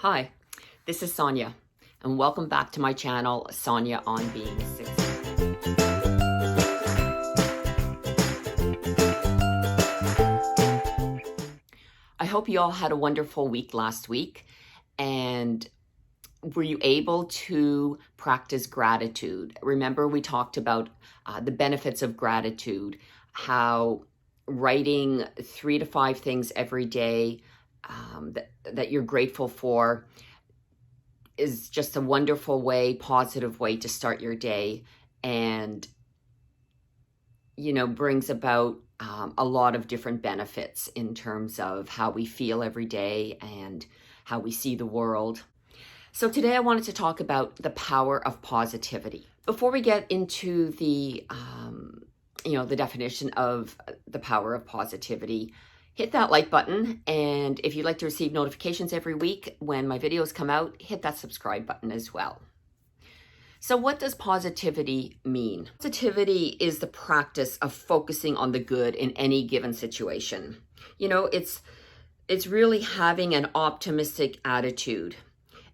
Hi, this is Sonia, and welcome back to my channel, Sonia on Being Successful. I hope you all had a wonderful week last week, and were you able to practice gratitude? Remember, we talked about the benefits of gratitude, how writing 3 to 5 things every day that you're grateful for is just a wonderful way, positive way to start your day, and brings about a lot of different benefits in terms of how we feel every day and how we see the world. So today I wanted to talk about the power of positivity. Before we get into the definition of the power of positivity, hit that like button, and if you'd like to receive notifications every week when my videos come out, hit that subscribe button as well. So what does positivity mean? Positivity is the practice of focusing on the good in any given situation. It's really having an optimistic attitude.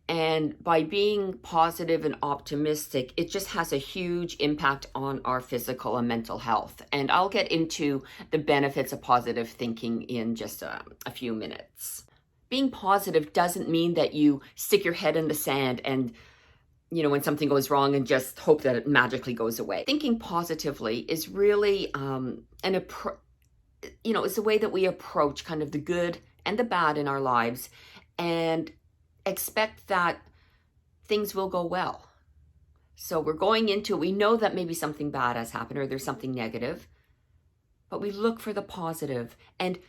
And by being positive and optimistic, it just has a huge impact on our physical and mental health. And I'll get into the benefits of positive thinking in just a few minutes. Being positive doesn't mean that you stick your head in the sand and, when something goes wrong and just hope that it magically goes away. Thinking positively is really it's the way that we approach kind of the good and the bad in our lives, and expect that things will go well. So we're going into it, we know that maybe something bad has happened or there's something negative, but we look for the positive. And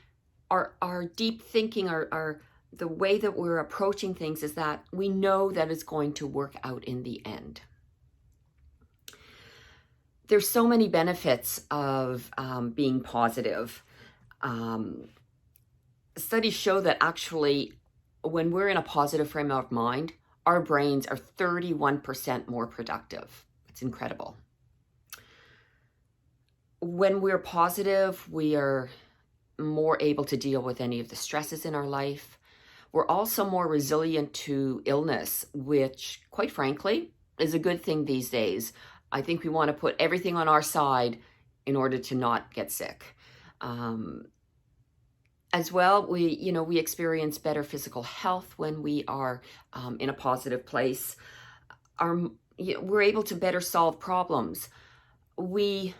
our deep thinking, the way that we're approaching things is that we know that it's going to work out in the end. There's so many benefits of being positive. Studies show that actually, when we're in a positive frame of mind, our brains are 31% more productive. It's incredible. When we're positive, we are more able to deal with any of the stresses in our life. We're also more resilient to illness, which, quite frankly, is a good thing these days. I think we want to put everything on our side in order to not get sick. As well, we experience better physical health when we are in a positive place. We're able to better solve problems. When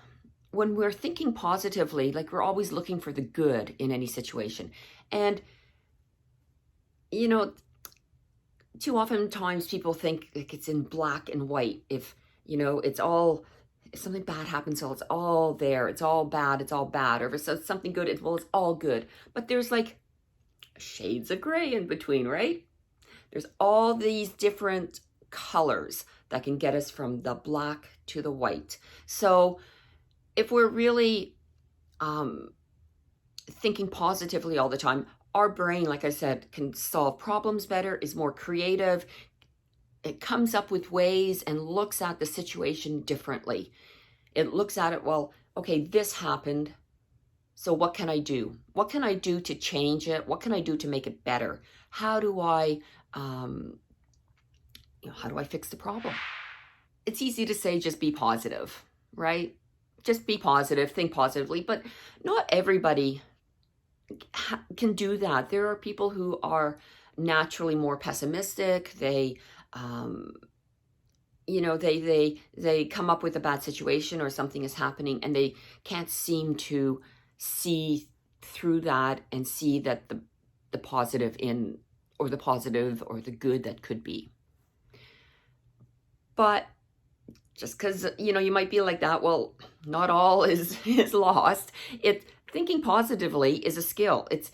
we're thinking positively, like, we're always looking for the good in any situation. And, too often times people think like it's in black and white. If something bad happens, so it's all there, it's all bad, or if it's something good, it's all good. But there's like shades of gray in between, right? There's all these different colors that can get us from the black to the white. So if we're really thinking positively all the time, our brain, like I said, can solve problems better, is more creative. It comes up with ways and looks at the situation differently. It looks at it, well, okay, this happened, so what can I do? What can I do to change it? What can I do to make it better? How do I fix the problem? It's easy to say just be positive, right? Just be positive, think positively, but not everybody can do that. There are people who are naturally more pessimistic. They they come up with a bad situation or something is happening and they can't seem to see through that and see that the positive or the good that could be. But just because you might be like that, well, not all is lost. Thinking positively is a skill. It's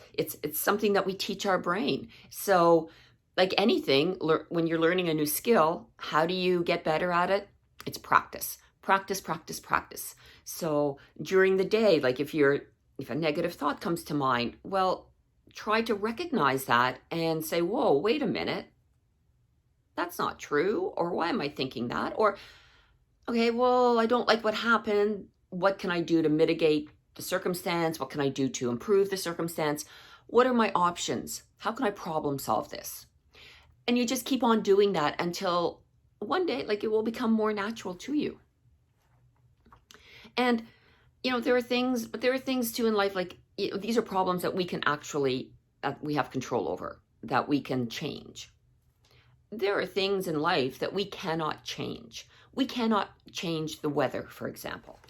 something that we teach our brain. So like anything, when you're learning a new skill, how do you get better at it? It's practice. Practice, practice, practice. So during the day, like if a negative thought comes to mind, well, try to recognize that and say, whoa, wait a minute. That's not true. Or why am I thinking that? Or, okay, well, I don't like what happened. What can I do to mitigate the circumstance? What can I do to improve the circumstance? What are my options? How can I problem solve this? And you just keep on doing that until one day, like, it will become more natural to you. And, you know, there are things too in life, like, you know, these are problems that we can actually, that we have control over, that we can change. There are things in life that we cannot change. We cannot change the weather, for example.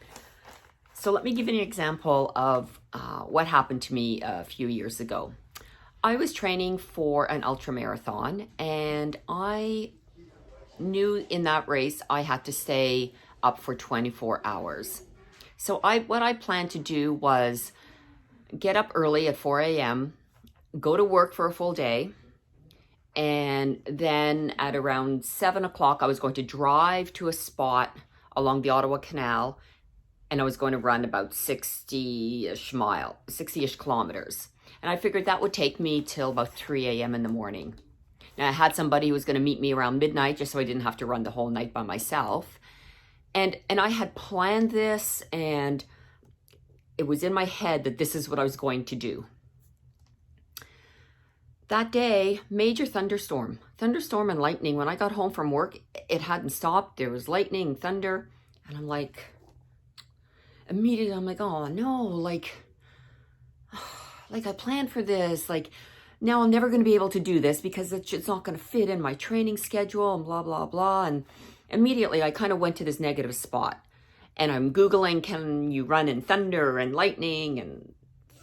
So let me give you an example of what happened to me a few years ago. I was training for an ultra marathon, and I knew in that race I had to stay up for 24 hours. So what I planned to do was get up early at 4 a.m., go to work for a full day, and then at around 7 o'clock, I was going to drive to a spot along the Ottawa Canal, and I was going to run about 60-ish kilometers. And I figured that would take me till about 3 a.m. in the morning. Now, I had somebody who was going to meet me around midnight just so I didn't have to run the whole night by myself. And I had planned this, and it was in my head that this is what I was going to do. That day, major thunderstorm and lightning. When I got home from work, it hadn't stopped. There was lightning, thunder, and I'm like, immediately I'm like, oh no, like I planned for this, like now I'm never going to be able to do this because it's not going to fit in my training schedule and blah, blah, blah. And immediately I kind of went to this negative spot, and I'm Googling, can you run in thunder and lightning? And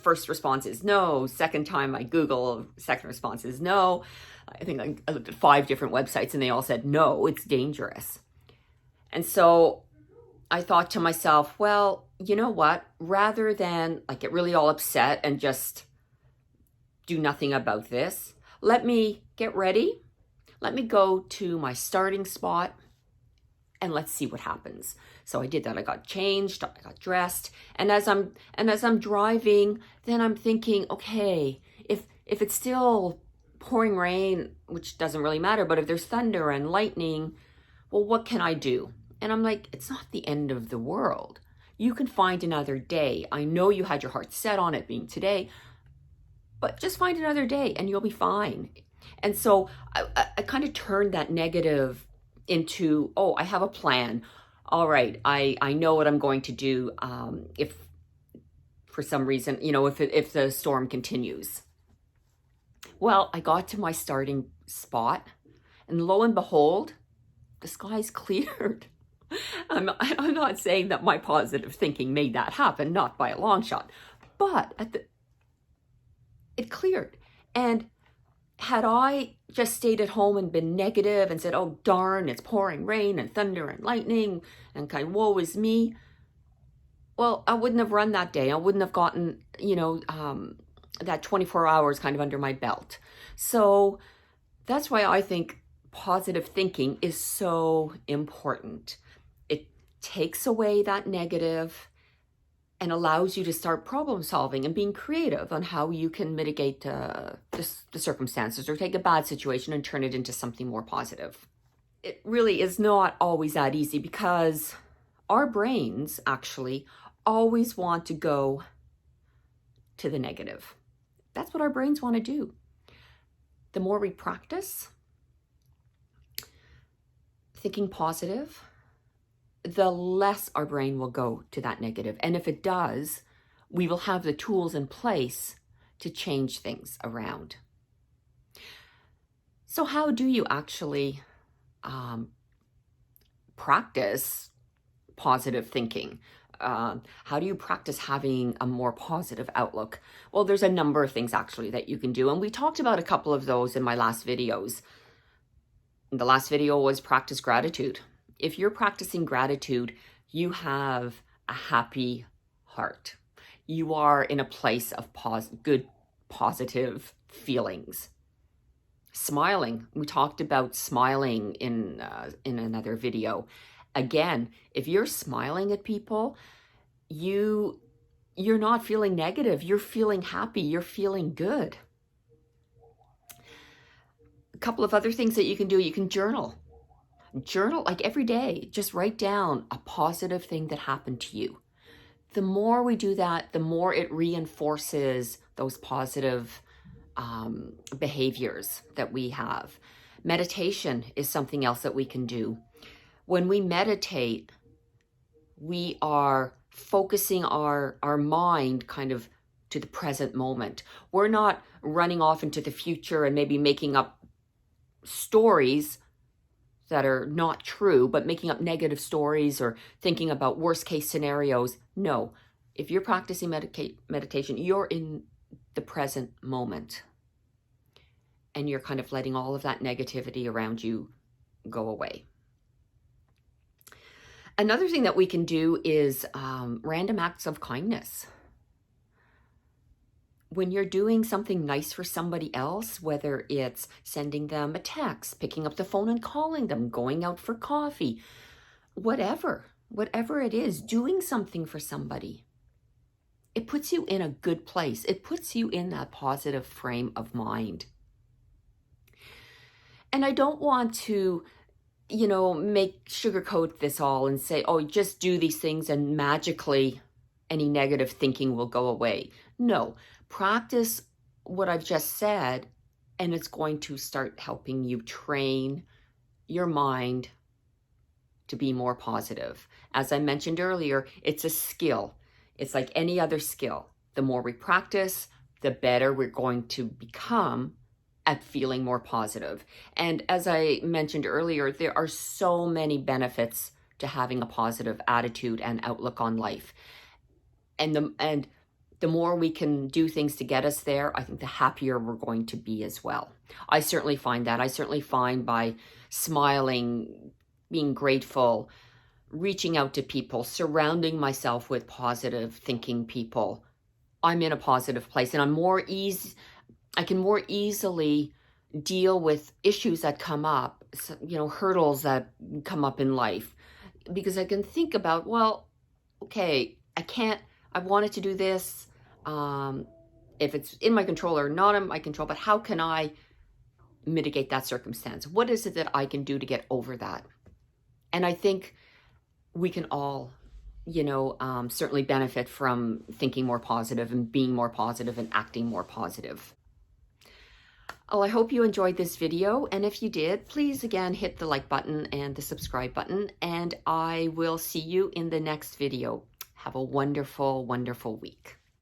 first response is no. Second time I Google, second response is no. I think I looked at 5 different websites and they all said, no, it's dangerous. And so I thought to myself, well, you know what? Rather than like get really all upset and just do nothing about this, let me get ready. Let me go to my starting spot and let's see what happens. So I did that. I got changed, I got dressed, and as I'm driving, then I'm thinking, okay, if it's still pouring rain, which doesn't really matter, but if there's thunder and lightning, well, what can I do? And I'm like, it's not the end of the world. You can find another day. I know you had your heart set on it being today, but just find another day and you'll be fine. And so I kind of turned that negative into, oh, I have a plan. All right, I know what I'm going to do if for some reason, you know, if the storm continues. Well, I got to my starting spot, and lo and behold, the skies cleared. I'm not saying that my positive thinking made that happen, not by a long shot, but it cleared. And had I just stayed at home and been negative and said, oh, darn, it's pouring rain and thunder and lightning and kind of woe is me, well, I wouldn't have run that day. I wouldn't have gotten, you know, that 24 hours kind of under my belt. So that's why I think positive thinking is so important. It takes away that negative and allows you to start problem solving and being creative on how you can mitigate the circumstances or take a bad situation and turn it into something more positive. It really is not always that easy because our brains actually always want to go to the negative. That's what our brains want to do. The more we practice thinking positive, the less our brain will go to that negative. And if it does, we will have the tools in place to change things around. So how do you actually practice positive thinking? How do you practice having a more positive outlook? Well, there's a number of things actually that you can do. And we talked about a couple of those in my last videos. The last video was practice gratitude. If you're practicing gratitude, you have a happy heart. You are in a place of good, positive feelings. Smiling. We talked about smiling in another video. Again, if you're smiling at people, you're not feeling negative. You're feeling happy. You're feeling good. A couple of other things that you can do. You can journal. Journal like every day. Just write down a positive thing that happened to you. The more we do that, the more it reinforces those positive behaviors that we have. Meditation is something else that we can do. When we meditate, we are focusing our mind kind of to the present moment. We're not running off into the future and maybe making up stories that are not true, but making up negative stories or thinking about worst case scenarios. No, if you're practicing meditation, you're in the present moment and you're kind of letting all of that negativity around you go away. Another thing that we can do is random acts of kindness. When you're doing something nice for somebody else, whether it's sending them a text, picking up the phone and calling them, going out for coffee, whatever it is, doing something for somebody, it puts you in a good place. It puts you in that positive frame of mind. And I don't want to, sugarcoat this all and say, oh, just do these things and magically any negative thinking will go away. No, practice what I've just said, and it's going to start helping you train your mind to be more positive. As I mentioned earlier, it's a skill. It's like any other skill. The more we practice, the better we're going to become at feeling more positive. And as I mentioned earlier, there are so many benefits to having a positive attitude and outlook on life. And the more we can do things to get us there, I think the happier we're going to be as well. I certainly find that. I certainly find by smiling, being grateful, reaching out to people, surrounding myself with positive thinking people, I'm in a positive place, and I can more easily deal with issues that come up, hurdles that come up in life, because I can think about, well, okay, I wanted to do this, if it's in my control or not in my control, but how can I mitigate that circumstance? What is it that I can do to get over that? And I think we can all, certainly benefit from thinking more positive and being more positive and acting more positive. Well, I hope you enjoyed this video, and if you did, please again hit the like button and the subscribe button, and I will see you in the next video. Have a wonderful, wonderful week.